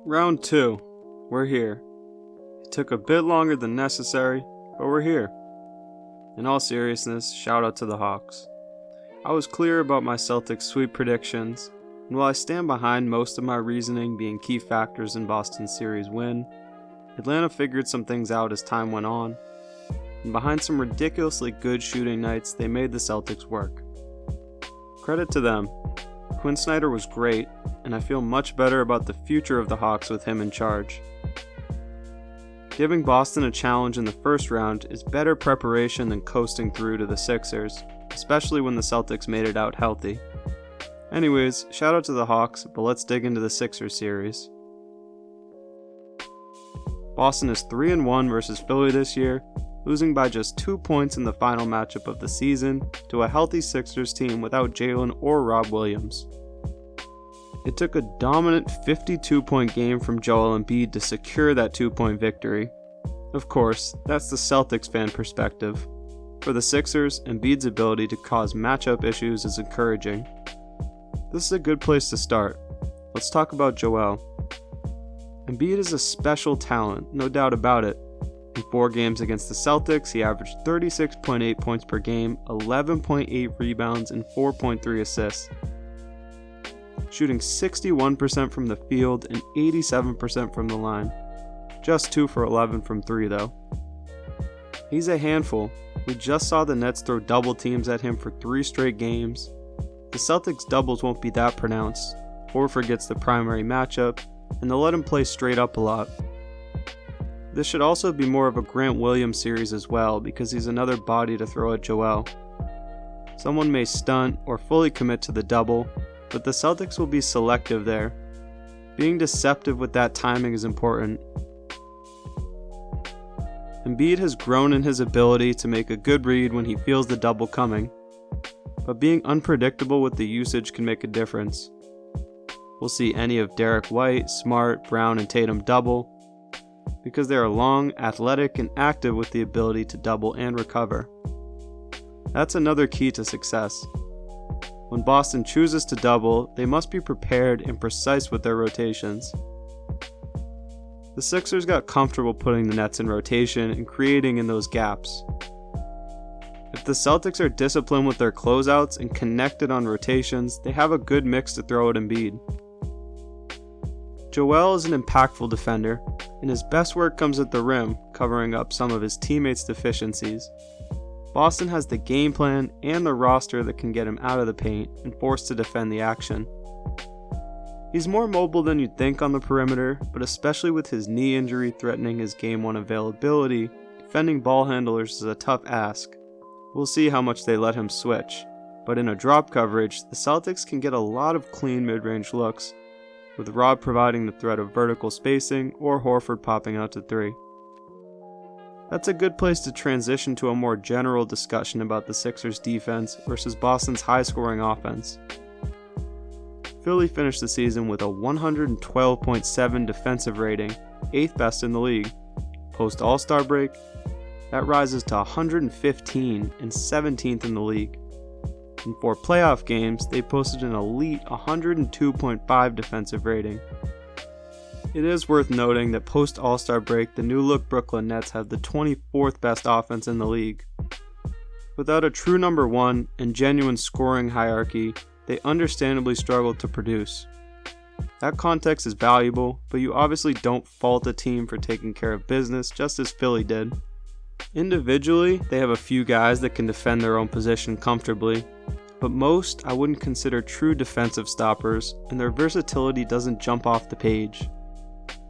Round 2. We're here. It took a bit longer than necessary, but we're here. In all seriousness, shout out to the Hawks. I was clear about my Celtics sweep predictions, and while I stand behind most of my reasoning being key factors in Boston's series win, Atlanta figured some things out as time went on, and behind some ridiculously good shooting nights, they made the Celtics work. Credit to them. Quinn Snyder was great, and I feel much better about the future of the Hawks with him in charge. Giving Boston a challenge in the first round is better preparation than coasting through to the Sixers, especially when the Celtics made it out healthy. Anyways, shout out to the Hawks, but let's dig into the Sixers series. Boston is 3-1 versus Philly this year, losing by just 2 points in the final matchup of the season to a healthy Sixers team without Jalen or Rob Williams. It took a dominant 52-point game from Joel Embiid to secure that 2-point victory. Of course, that's the Celtics fan perspective. For the Sixers, Embiid's ability to cause matchup issues is encouraging. This is a good place to start. Let's talk about Joel. Embiid is a special talent, no doubt about it. In 4 games against the Celtics, he averaged 36.8 points per game, 11.8 rebounds, and 4.3 assists. Shooting 61% from the field and 87% from the line. Just 2 for 11 from 3 though. He's a handful. We just saw the Nets throw double teams at him for 3 straight games. The Celtics doubles won't be that pronounced. Horford gets the primary matchup, and they'll let him play straight up a lot. This should also be more of a Grant Williams series as well, because he's another body to throw at Joel. Someone may stunt or fully commit to the double, but the Celtics will be selective there. Being deceptive with that timing is important. Embiid has grown in his ability to make a good read when he feels the double coming, but being unpredictable with the usage can make a difference. We'll see any of Derek White, Smart, Brown, and Tatum double, because they are long, athletic, and active with the ability to double and recover. That's another key to success. When Boston chooses to double, they must be prepared and precise with their rotations. The Sixers got comfortable putting the Nets in rotation and creating in those gaps. If the Celtics are disciplined with their closeouts and connected on rotations, they have a good mix to throw at Embiid. Joel is an impactful defender, and his best work comes at the rim, covering up some of his teammates' deficiencies. Boston has the game plan and the roster that can get him out of the paint and forced to defend the action. He's more mobile than you'd think on the perimeter, but especially with his knee injury threatening his Game 1 availability, defending ball handlers is a tough ask. We'll see how much they let him switch, but in a drop coverage, the Celtics can get a lot of clean mid-range looks, with Rob providing the threat of vertical spacing or Horford popping out to 3. That's a good place to transition to a more general discussion about the Sixers' defense versus Boston's high-scoring offense. Philly finished the season with a 112.7 defensive rating, 8th best in the league. Post All-Star break, that rises to 115 and 17th in the league. In 4 playoff games, they posted an elite 102.5 defensive rating. It is worth noting that post All-Star break, the new-look Brooklyn Nets have the 24th best offense in the league. Without a true number 1 and genuine scoring hierarchy, they understandably struggled to produce. That context is valuable, but you obviously don't fault a team for taking care of business just as Philly did. Individually, they have a few guys that can defend their own position comfortably, but most I wouldn't consider true defensive stoppers, and their versatility doesn't jump off the page.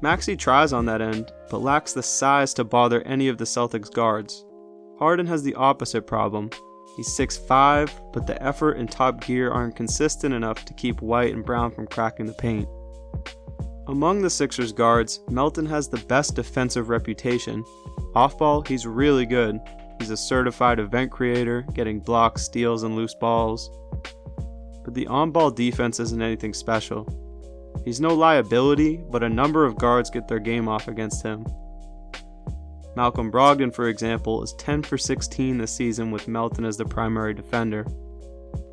Maxey tries on that end, but lacks the size to bother any of the Celtics guards. Harden has the opposite problem. He's 6'5", but the effort and top gear aren't consistent enough to keep White and Brown from cracking the paint. Among the Sixers guards, Melton has the best defensive reputation. Off-ball, he's really good. He's a certified event creator, getting blocks, steals, and loose balls. But the on-ball defense isn't anything special. He's no liability, but a number of guards get their game off against him. Malcolm Brogdon, for example, is 10 for 16 this season with Melton as the primary defender.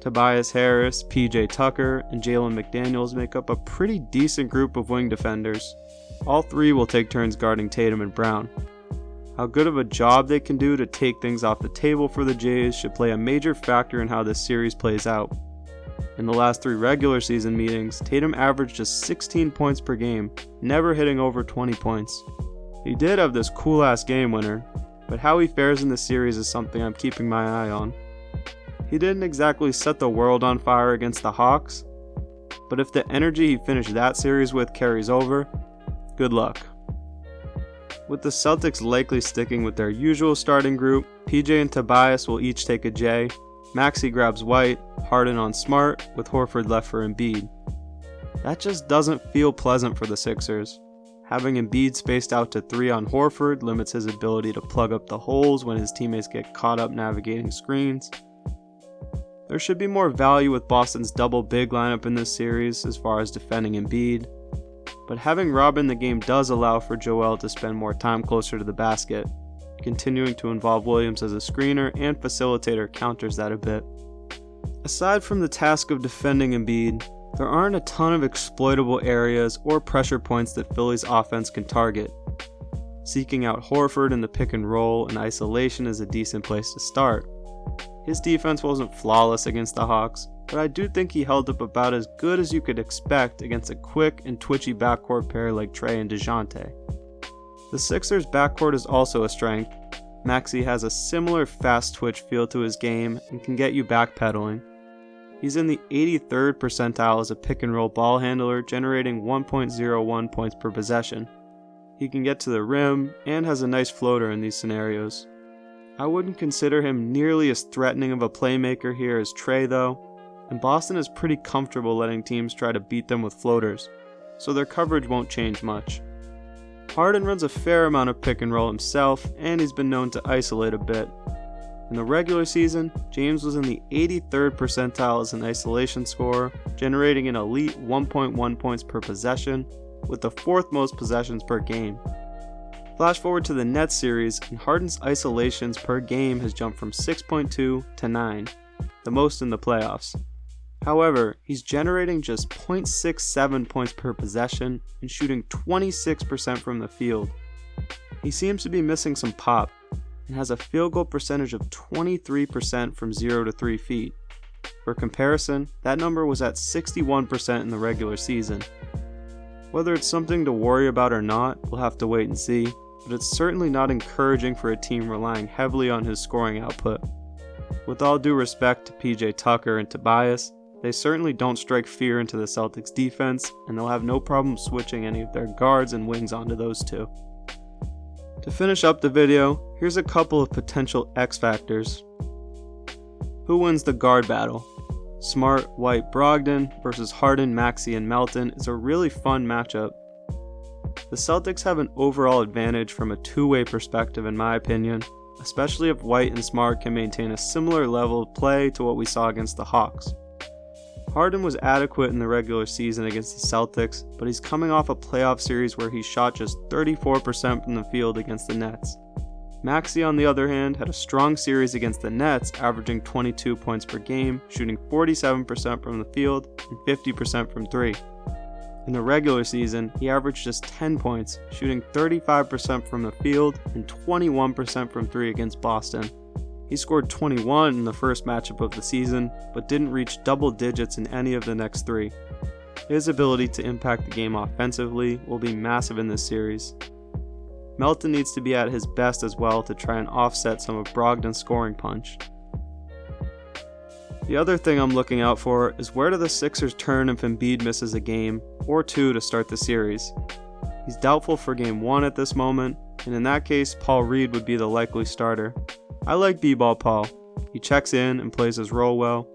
Tobias Harris, PJ Tucker, and Jalen McDaniels make up a pretty decent group of wing defenders. All three will take turns guarding Tatum and Brown. How good of a job they can do to take things off the table for the Jays should play a major factor in how this series plays out. In the last 3 regular season meetings, Tatum averaged just 16 points per game, never hitting over 20 points. He did have this cool-ass game winner, but how he fares in the series is something I'm keeping my eye on. He didn't exactly set the world on fire against the Hawks, but if the energy he finished that series with carries over, good luck. With the Celtics likely sticking with their usual starting group, PJ and Tobias will each take a J, Maxey grabs White, Harden on Smart, with Horford left for Embiid. That just doesn't feel pleasant for the Sixers. Having Embiid spaced out to 3 on Horford limits his ability to plug up the holes when his teammates get caught up navigating screens. There should be more value with Boston's double big lineup in this series as far as defending Embiid, but having Rob in the game does allow for Joel to spend more time closer to the basket. Continuing to involve Williams as a screener and facilitator counters that a bit. Aside from the task of defending Embiid, there aren't a ton of exploitable areas or pressure points that Philly's offense can target. Seeking out Horford in the pick and roll and isolation is a decent place to start. His defense wasn't flawless against the Hawks, but I do think he held up about as good as you could expect against a quick and twitchy backcourt pair like Trey and DeJounte. The Sixers' backcourt is also a strength. Maxey has a similar fast twitch feel to his game and can get you backpedaling. He's in the 83rd percentile as a pick and roll ball handler, generating 1.01 points per possession. He can get to the rim and has a nice floater in these scenarios. I wouldn't consider him nearly as threatening of a playmaker here as Trey though, and Boston is pretty comfortable letting teams try to beat them with floaters, so their coverage won't change much. Harden runs a fair amount of pick and roll himself, and he's been known to isolate a bit. In the regular season, James was in the 83rd percentile as an isolation scorer, generating an elite 1.1 points per possession, with the 4th most possessions per game. Flash forward to the Nets series, and Harden's isolations per game has jumped from 6.2 to 9, the most in the playoffs. However, he's generating just 0.67 points per possession and shooting 26% from the field. He seems to be missing some pop, and has a field goal percentage of 23% from 0 to 3 feet. For comparison, that number was at 61% in the regular season. Whether it's something to worry about or not, we'll have to wait and see, but it's certainly not encouraging for a team relying heavily on his scoring output. With all due respect to PJ Tucker and Tobias, they certainly don't strike fear into the Celtics defense, and they'll have no problem switching any of their guards and wings onto those two. To finish up the video, here's a couple of potential X factors. Who wins the guard battle? Smart, White, Brogdon versus Harden, Maxey, and Melton is a really fun matchup. The Celtics have an overall advantage from a two-way perspective in my opinion, especially if White and Smart can maintain a similar level of play to what we saw against the Hawks. Harden was adequate in the regular season against the Celtics, but he's coming off a playoff series where he shot just 34% from the field against the Nets. Maxey, on the other hand, had a strong series against the Nets, averaging 22 points per game, shooting 47% from the field and 50% from 3. In the regular season, he averaged just 10 points, shooting 35% from the field and 21% from 3 against Boston. He scored 21 in the first matchup of the season, but didn't reach double digits in any of the next 3. His ability to impact the game offensively will be massive in this series. Melton needs to be at his best as well to try and offset some of Brogdon's scoring punch. The other thing I'm looking out for is where do the Sixers turn if Embiid misses a game or 2 to start the series. He's doubtful for game 1 at this moment, and in that case, Paul Reed would be the likely starter. I like B-Ball Paul. He checks in and plays his role well.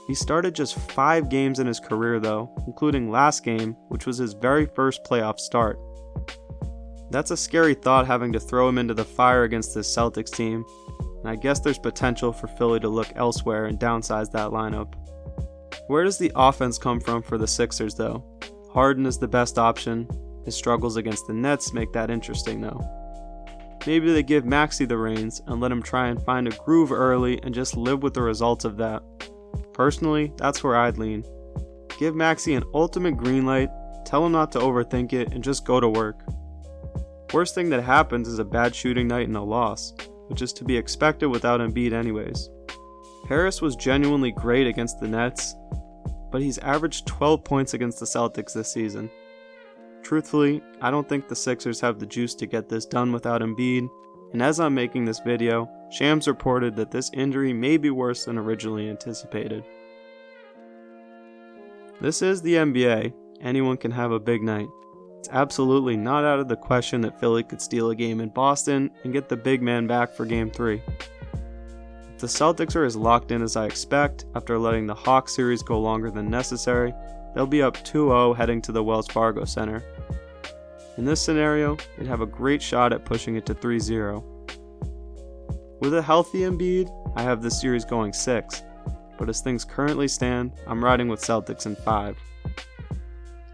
He started just 5 games in his career though, including last game, which was his very first playoff start. That's a scary thought having to throw him into the fire against this Celtics team, and I guess there's potential for Philly to look elsewhere and downsize that lineup. Where does the offense come from for the Sixers though? Harden is the best option. His struggles against the Nets make that interesting though. Maybe they give Maxey the reins and let him try and find a groove early and just live with the results of that. Personally, that's where I'd lean. Give Maxey an ultimate green light, tell him not to overthink it, and just go to work. Worst thing that happens is a bad shooting night and a loss, which is to be expected without Embiid anyways. Harris was genuinely great against the Nets, but he's averaged 12 points against the Celtics this season. Truthfully, I don't think the Sixers have the juice to get this done without Embiid, and as I'm making this video, Shams reported that this injury may be worse than originally anticipated. This is the NBA. Anyone can have a big night. It's absolutely not out of the question that Philly could steal a game in Boston and get the big man back for Game 3. If the Celtics are as locked in as I expect after letting the Hawks series go longer than necessary, they'll be up 2-0 heading to the Wells Fargo Center. In this scenario, they'd have a great shot at pushing it to 3-0. With a healthy Embiid, I have this series going 6, but as things currently stand, I'm riding with Celtics in 5.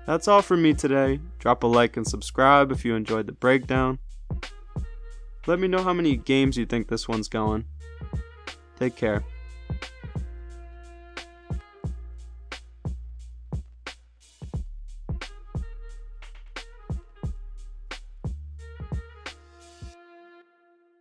That's all from me today. Drop a like and subscribe if you enjoyed the breakdown. Let me know how many games you think this one's going. Take care.